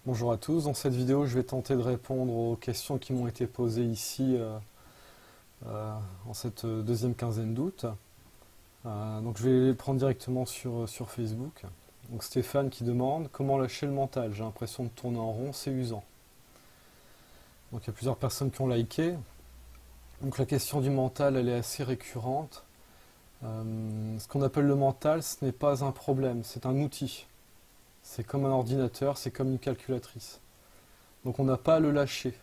Bonjour à tous, dans cette vidéo je vais tenter de répondre aux questions qui m'ont été posées ici en cette deuxième quinzaine d'août. Donc je vais les prendre directement sur Facebook. Donc Stéphane qui demande comment lâcher le mental, j'ai l'impression de tourner en rond, c'est usant. Donc il y a plusieurs personnes qui ont liké. Donc la question du mental elle est assez récurrente. Ce qu'on appelle le mental ce n'est pas un problème, c'est un outil. C'est comme un ordinateur, c'est comme une calculatrice. Donc on n'a pas à le lâcher.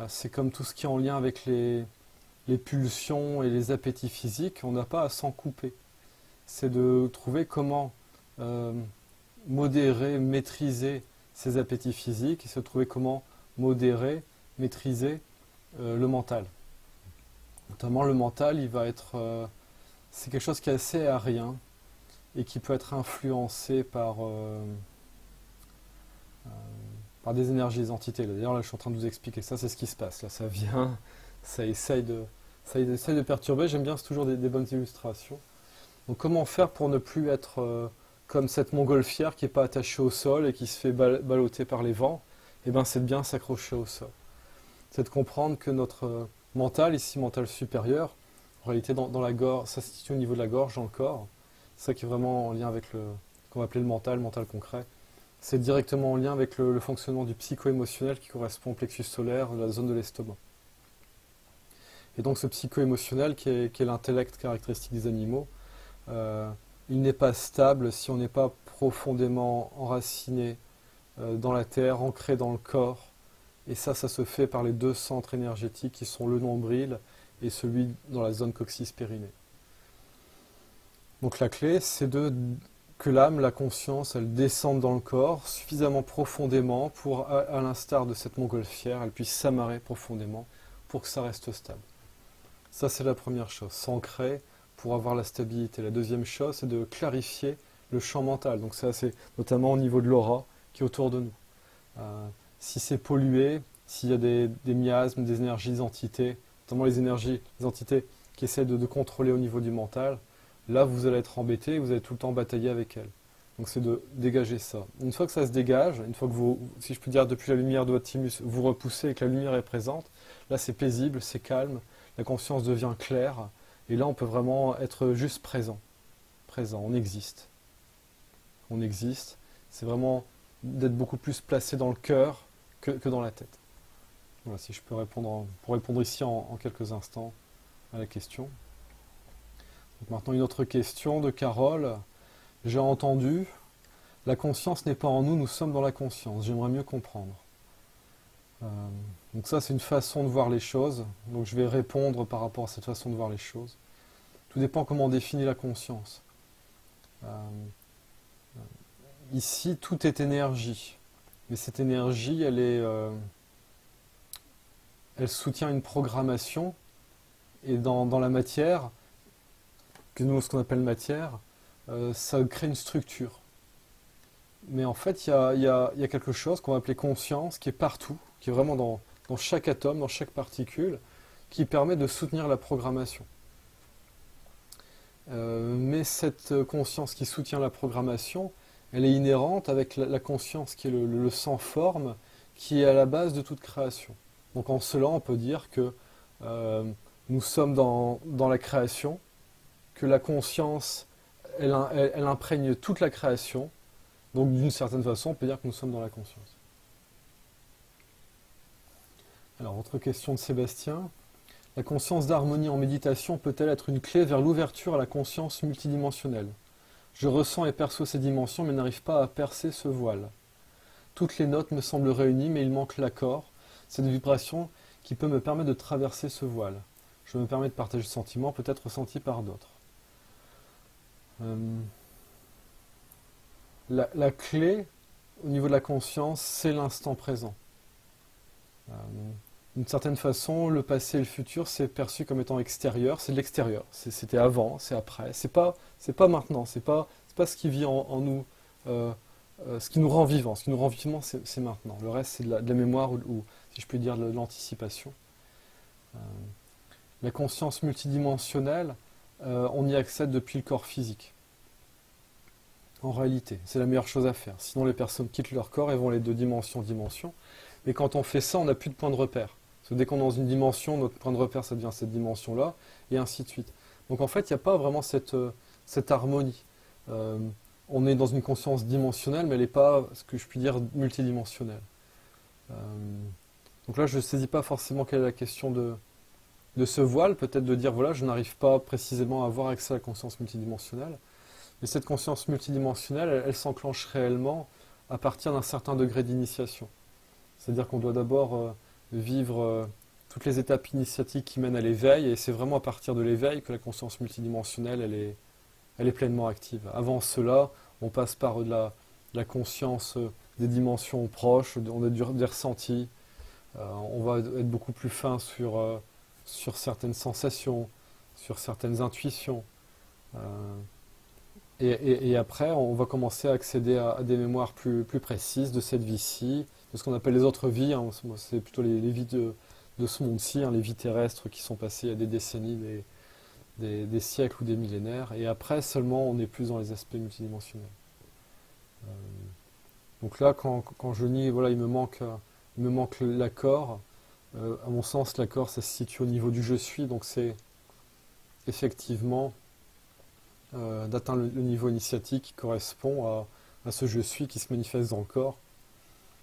C'est comme tout ce qui est en lien avec les pulsions et les appétits physiques, on n'a pas à s'en couper. C'est de trouver comment modérer, maîtriser ces appétits physiques et se trouver comment modérer, maîtriser le mental. Notamment le mental, il va être, c'est quelque chose qui est assez aérien et qui peut être influencé par des énergies, des entités. D'ailleurs, là, je suis en train de vous expliquer ça, c'est ce qui se passe. Là, ça vient, ça essaye de perturber. J'aime bien, c'est toujours des bonnes illustrations. Donc, comment faire pour ne plus être comme cette montgolfière qui n'est pas attachée au sol et qui se fait balloter par les vents? Eh bien, c'est de bien s'accrocher au sol. C'est de comprendre que notre mental, ici mental supérieur, en réalité dans la gorge, ça se situe au niveau de la gorge, dans le corps. C'est ça qui est vraiment en lien avec ce qu'on va appeler le mental concret. C'est directement en lien avec le fonctionnement du psycho-émotionnel qui correspond au plexus solaire, la zone de l'estomac. Et donc ce psycho-émotionnel qui est l'intellect caractéristique des animaux, il n'est pas stable si on n'est pas profondément enraciné dans la terre, ancré dans le corps. Et ça se fait par les deux centres énergétiques qui sont le nombril et celui dans la zone coccyx-périnée. Donc la clé, c'est que l'âme, la conscience, elle descende dans le corps suffisamment profondément pour, à l'instar de cette montgolfière, elle puisse s'amarrer profondément pour que ça reste stable. Ça, c'est la première chose, s'ancrer pour avoir la stabilité. La deuxième chose, c'est de clarifier le champ mental. Donc ça, c'est notamment au niveau de l'aura qui est autour de nous. Si c'est pollué, s'il y a des miasmes, des énergies, des entités, notamment les énergies, les entités qui essaient de contrôler au niveau du mental, là, vous allez être embêté, vous allez tout le temps batailler avec elle. Donc c'est de dégager ça. Une fois que ça se dégage, une fois que vous, si je peux dire depuis la lumière de votre thymus, vous repoussez et que la lumière est présente, là c'est paisible, c'est calme, la conscience devient claire, et là on peut vraiment être juste présent. Présent, on existe. On existe. C'est vraiment d'être beaucoup plus placé dans le cœur que dans la tête. Voilà, si je peux répondre, pour répondre ici en quelques instants à la question. Donc maintenant une autre question de Carole. J'ai entendu, la conscience n'est pas en nous, nous sommes dans la conscience. J'aimerais mieux comprendre. Donc ça c'est une façon de voir les choses. Donc je vais répondre par rapport à cette façon de voir les choses. Tout dépend comment on définit la conscience. Ici tout est énergie. Mais cette énergie elle soutient une programmation. Et dans la matière, ce qu'on appelle matière, ça crée une structure. Mais en fait, il y a quelque chose qu'on va appeler conscience, qui est partout, qui est vraiment dans chaque atome, dans chaque particule, qui permet de soutenir la programmation. Mais cette conscience qui soutient la programmation, elle est inhérente avec la conscience qui est le sans-forme, qui est à la base de toute création. Donc en cela, on peut dire que nous sommes dans la création, que la conscience, elle imprègne toute la création. Donc d'une certaine façon, on peut dire que nous sommes dans la conscience. Alors, autre question de Sébastien. La conscience d'harmonie en méditation peut-elle être une clé vers l'ouverture à la conscience multidimensionnelle? Je ressens et perçois ces dimensions, mais n'arrive pas à percer ce voile. Toutes les notes me semblent réunies, mais il manque l'accord, cette vibration qui peut me permettre de traverser ce voile. Je me permets de partager ce sentiment, peut-être ressenti par d'autres. La clé au niveau de la conscience, c'est l'instant présent. D'une certaine façon, le passé et le futur, c'est perçu comme étant extérieur, c'est de l'extérieur. C'était avant, c'est après. C'est pas maintenant, c'est pas ce qui vit en nous, ce qui nous rend vivants. Ce qui nous rend vivants, c'est maintenant. Le reste, c'est de la mémoire ou, si je puis dire, de l'anticipation. La conscience multidimensionnelle, on y accède depuis le corps physique. en réalité. C'est la meilleure chose à faire. Sinon, les personnes quittent leur corps et vont aller de dimension en dimension. Mais quand on fait ça, on n'a plus de point de repère. Parce que dès qu'on est dans une dimension, notre point de repère, ça devient cette dimension-là, et ainsi de suite. Donc en fait, il n'y a pas vraiment cette harmonie. On est dans une conscience dimensionnelle, mais elle n'est pas, ce que je puis dire, multidimensionnelle. Euh, donc là, je ne saisis pas forcément quelle est la question de ce voile, peut-être de dire, voilà, je n'arrive pas précisément à avoir accès à la conscience multidimensionnelle. Mais cette conscience multidimensionnelle, elle s'enclenche réellement à partir d'un certain degré d'initiation. C'est-à-dire qu'on doit d'abord vivre toutes les étapes initiatiques qui mènent à l'éveil, et c'est vraiment à partir de l'éveil que la conscience multidimensionnelle, elle est pleinement active. Avant cela, on passe par de la conscience des dimensions proches, on a des ressentis, on va être beaucoup plus fin sur certaines sensations, sur certaines intuitions. Et après, on va commencer à accéder à des mémoires plus précises de cette vie-ci, de ce qu'on appelle les autres vies. Hein. C'est plutôt les vies de ce monde-ci, hein, les vies terrestres qui sont passées il y a des décennies, des siècles ou des millénaires. Et après, seulement, on est plus dans les aspects multidimensionnels. Euh, donc là, quand je nie, voilà, il me manque l'accord. À mon sens, l'accord, ça se situe au niveau du je suis. Donc c'est effectivement d'atteindre le niveau initiatique qui correspond à ce je suis qui se manifeste dans le corps.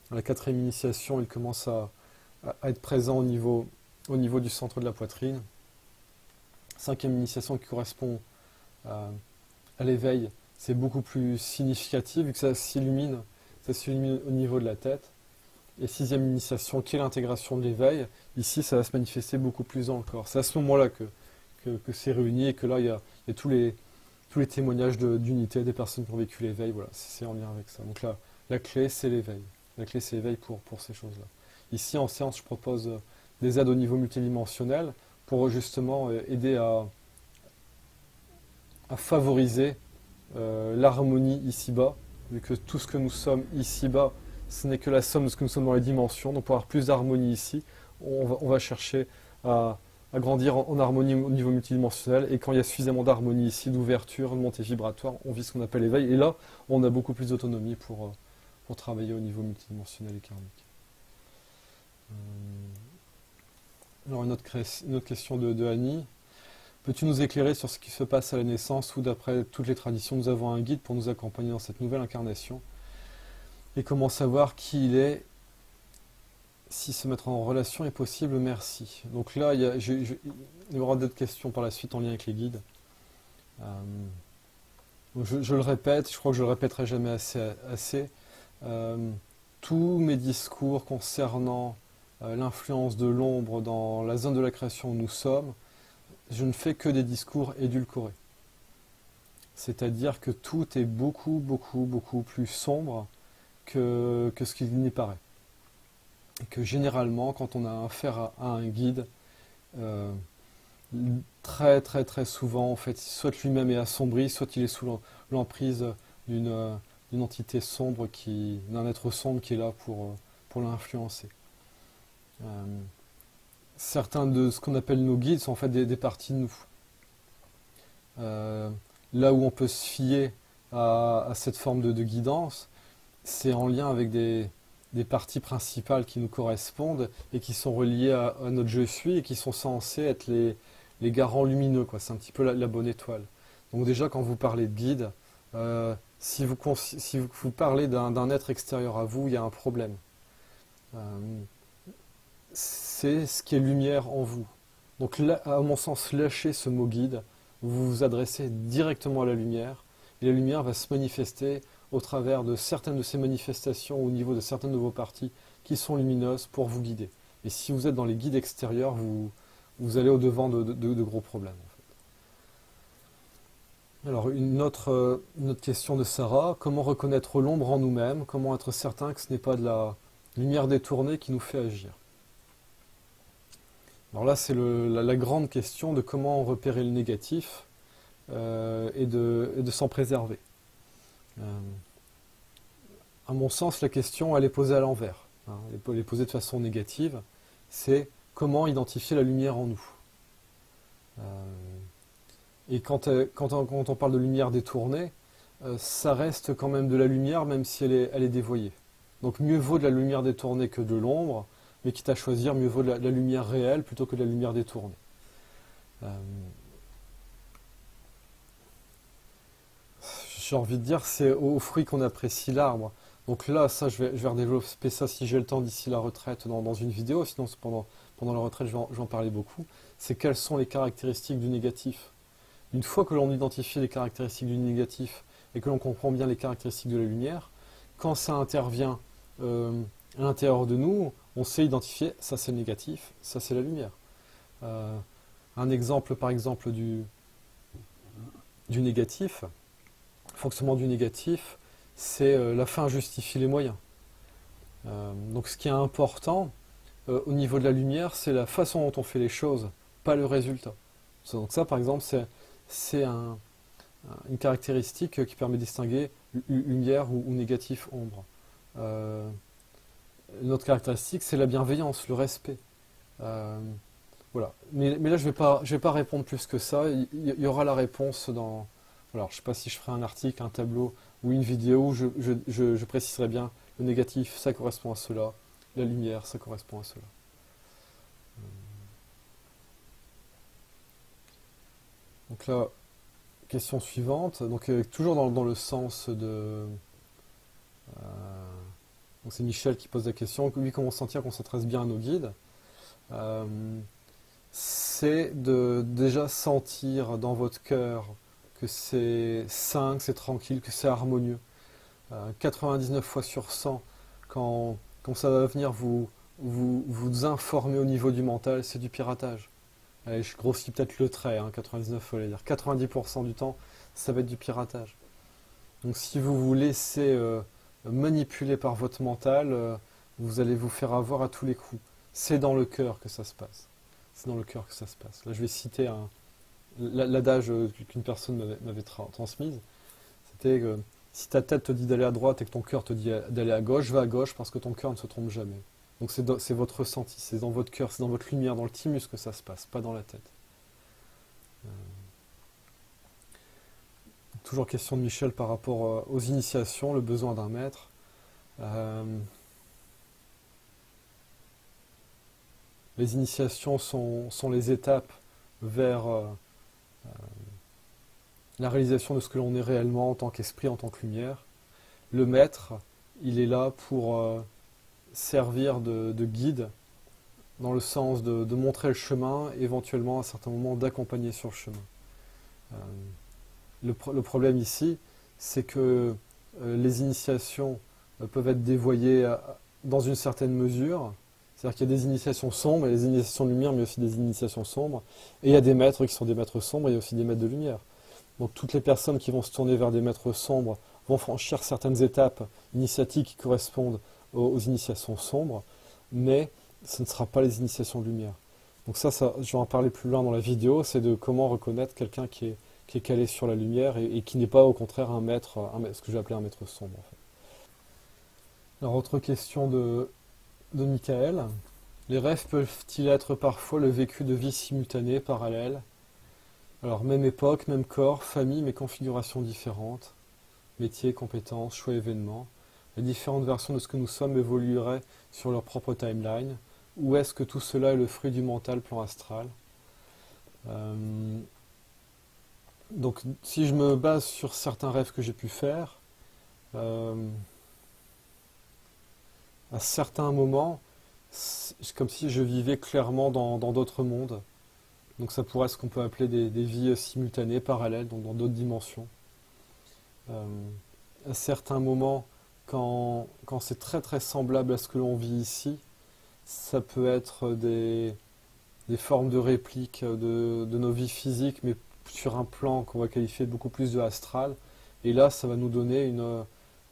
À la 4e initiation, il commence à être présent au niveau du centre de la poitrine. 5e initiation qui correspond à l'éveil, c'est beaucoup plus significatif vu que ça s'illumine au niveau de la tête. Et 6e initiation qui est l'intégration de l'éveil, ici ça va se manifester beaucoup plus dans le corps. C'est à ce moment-là que c'est réuni et que là il y a tous les témoignages d'unité des personnes qui ont vécu l'éveil, voilà, c'est en lien avec ça. Donc là, la clé c'est l'éveil. La clé c'est l'éveil pour ces choses-là. Ici en séance, je propose des aides au niveau multidimensionnel pour justement aider à favoriser l'harmonie ici-bas, vu que tout ce que nous sommes ici-bas, ce n'est que la somme de ce que nous sommes dans les dimensions. Donc pour avoir plus d'harmonie ici, on va chercher à grandir en harmonie au niveau multidimensionnel. Et quand il y a suffisamment d'harmonie ici, d'ouverture, de montée vibratoire, on vit ce qu'on appelle l'éveil. Et là, on a beaucoup plus d'autonomie pour travailler au niveau multidimensionnel et karmique. Alors une autre question de Annie. Peux-tu nous éclairer sur ce qui se passe à la naissance où, d'après toutes les traditions, nous avons un guide pour nous accompagner dans cette nouvelle incarnation? Et comment savoir qui il est, si se mettre en relation est possible? Merci. Donc là, il y aura d'autres questions par la suite en lien avec les guides. Donc je le répète, je crois que je le répéterai jamais assez. Tous mes discours concernant l'influence de l'ombre dans la zone de la création où nous sommes, je ne fais que des discours édulcorés. C'est-à-dire que tout est beaucoup, beaucoup, beaucoup plus sombre que ce qu'il n'y paraît. Et que généralement, quand on a affaire à un guide, très, très, très souvent, en fait, soit lui-même est assombri, soit il est sous l'emprise d'une entité sombre, d'un être sombre qui est là pour l'influencer. Certains de ce qu'on appelle nos guides sont en fait des parties de nous. Là où on peut se fier à cette forme de guidance, c'est en lien avec des parties principales qui nous correspondent et qui sont reliées à notre je suis et qui sont censés être les garants lumineux, quoi. C'est un petit peu la bonne étoile. Donc déjà, quand vous parlez de guide, si vous parlez d'un être extérieur à vous, il y a un problème. C'est ce qui est lumière en vous. Donc là, à mon sens, lâchez ce mot guide, vous vous adressez directement à la lumière, et la lumière va se manifester au travers de certaines de ces manifestations, au niveau de certaines de vos parties qui sont lumineuses pour vous guider. Et si vous êtes dans les guides extérieurs, vous allez au-devant de gros problèmes. En fait. Alors une autre question de Sarah, comment reconnaître l'ombre en nous-mêmes? Comment être certain que ce n'est pas de la lumière détournée qui nous fait agir? Alors là, c'est la grande question de comment repérer le négatif et de s'en préserver. À mon sens, la question, elle est posée à l'envers. Hein, elle est posée de façon négative. C'est comment identifier la lumière en nous. Et quand on parle de lumière détournée, ça reste quand même de la lumière, même si elle est dévoyée. Donc mieux vaut de la lumière détournée que de l'ombre, mais quitte à choisir, mieux vaut de la lumière réelle plutôt que de la lumière détournée. Euh, j'ai envie de dire, c'est au fruit qu'on apprécie l'arbre. Donc là, ça, je vais redévelopper ça si j'ai le temps d'ici la retraite dans une vidéo, sinon pendant la retraite, je vais en parler beaucoup. C'est quelles sont les caractéristiques du négatif. Une fois que l'on identifie les caractéristiques du négatif et que l'on comprend bien les caractéristiques de la lumière, quand ça intervient à l'intérieur de nous, on sait identifier, ça c'est le négatif, ça c'est la lumière. Un exemple par exemple du négatif, le fonctionnement du négatif, c'est la fin justifie les moyens. Donc ce qui est important au niveau de la lumière, c'est la façon dont on fait les choses, pas le résultat. Donc ça par exemple, c'est une caractéristique qui permet de distinguer lumière ou négatif ombre. Une autre caractéristique, c'est la bienveillance, le respect. Voilà. Mais là, je vais pas répondre plus que ça. Il y aura la réponse dans... Alors, je ne sais pas si je ferai un article, un tableau ou une vidéo où je préciserai bien le négatif, ça correspond à cela. La lumière, ça correspond à cela. Donc là, question suivante. Donc, toujours dans le sens de... donc c'est Michel qui pose la question. Lui, comment sentir qu'on s'adresse bien à nos guides c'est de déjà sentir dans votre cœur que c'est sain, que c'est tranquille, que c'est harmonieux. 99 fois sur 100, quand ça va venir vous informer au niveau du mental, c'est du piratage. Allez, je grossis peut-être le trait, 99 faut dire. 90% du temps, ça va être du piratage. Donc si vous vous laissez manipuler par votre mental, vous allez vous faire avoir à tous les coups. C'est dans le cœur que ça se passe. C'est dans le cœur que ça se passe. Là, je vais citer l'adage qu'une personne m'avait transmise. C'était que si ta tête te dit d'aller à droite et que ton cœur te dit d'aller à gauche, va à gauche parce que ton cœur ne se trompe jamais. Donc c'est votre ressenti, c'est dans votre cœur, c'est dans votre lumière, dans le thymus que ça se passe, pas dans la tête. Toujours question de Michel par rapport aux initiations, le besoin d'un maître. Les initiations sont les étapes vers la réalisation de ce que l'on est réellement en tant qu'esprit, en tant que lumière. Le maître, il est là pour servir de guide, dans le sens de montrer le chemin, éventuellement à certains moments d'accompagner sur le chemin. Le problème ici, c'est que les initiations peuvent être dévoyées dans une certaine mesure. C'est-à-dire qu'il y a des initiations sombres, et des initiations de lumière, mais aussi des initiations sombres. Et il y a des maîtres qui sont des maîtres sombres, et il y a aussi des maîtres de lumière. Donc toutes les personnes qui vont se tourner vers des maîtres sombres vont franchir certaines étapes initiatiques qui correspondent aux initiations sombres, mais ce ne sera pas les initiations de lumière. Donc ça je vais en parler plus loin dans la vidéo, c'est de comment reconnaître quelqu'un qui est calé sur la lumière et qui n'est pas au contraire un maître, ce que je vais appeler un maître sombre. En fait. Alors autre question de Michael. Les rêves peuvent-ils être parfois le vécu de vies simultanées, parallèles? Alors même époque, même corps, famille, mais configurations différentes. Métiers, compétences, choix, événements. Les différentes versions de ce que nous sommes évolueraient sur leur propre timeline. Ou est-ce que tout cela est le fruit du mental plan astral? Donc si je me base sur certains rêves que j'ai pu faire, à certains moments, c'est comme si je vivais clairement dans d'autres mondes. Donc ça pourrait être ce qu'on peut appeler des vies simultanées, parallèles, donc dans d'autres dimensions. À certains moments, quand c'est très très semblable à ce que l'on vit ici, ça peut être des formes de répliques de nos vies physiques, mais sur un plan qu'on va qualifier beaucoup plus de astral. Et là, ça va nous donner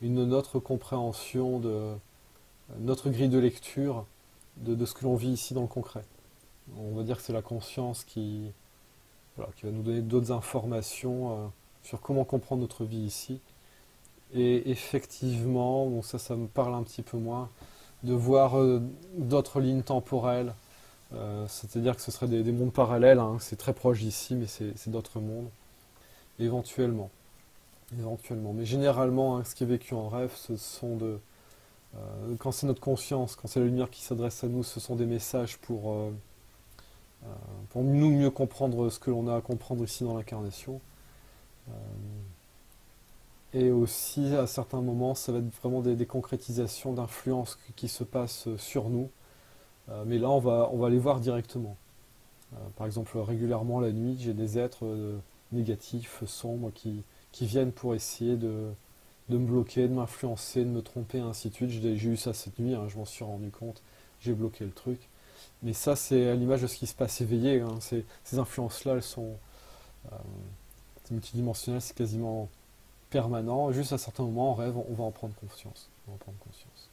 une autre compréhension notre grille de lecture de ce que l'on vit ici dans le concret. On va dire que c'est la conscience qui va nous donner d'autres informations sur comment comprendre notre vie ici. Et effectivement, bon, ça me parle un petit peu moins, de voir d'autres lignes temporelles, c'est-à-dire que ce seraient des mondes parallèles, c'est très proche d'ici, mais c'est d'autres mondes, éventuellement. éventuellement. Mais généralement, hein, ce qui est vécu en rêve, quand c'est notre conscience, quand c'est la lumière qui s'adresse à nous, ce sont des messages pour nous mieux comprendre ce que l'on a à comprendre ici dans l'incarnation. Euh, et aussi, à certains moments, ça va être vraiment des concrétisations d'influences qui se passent sur nous. Mais là, on va les voir directement. Par exemple, régulièrement la nuit, j'ai des êtres négatifs, sombres, qui viennent pour essayer de me bloquer, de m'influencer, de me tromper, ainsi de suite. J'ai eu ça cette nuit, hein, je m'en suis rendu compte, j'ai bloqué le truc. Mais ça, c'est à l'image de ce qui se passe éveillé. Hein. Ces influences-là, elles sont euh, c'est multidimensionnel, c'est quasiment permanent. Juste à certains moments, en rêve, on va en prendre conscience. On va en prendre conscience.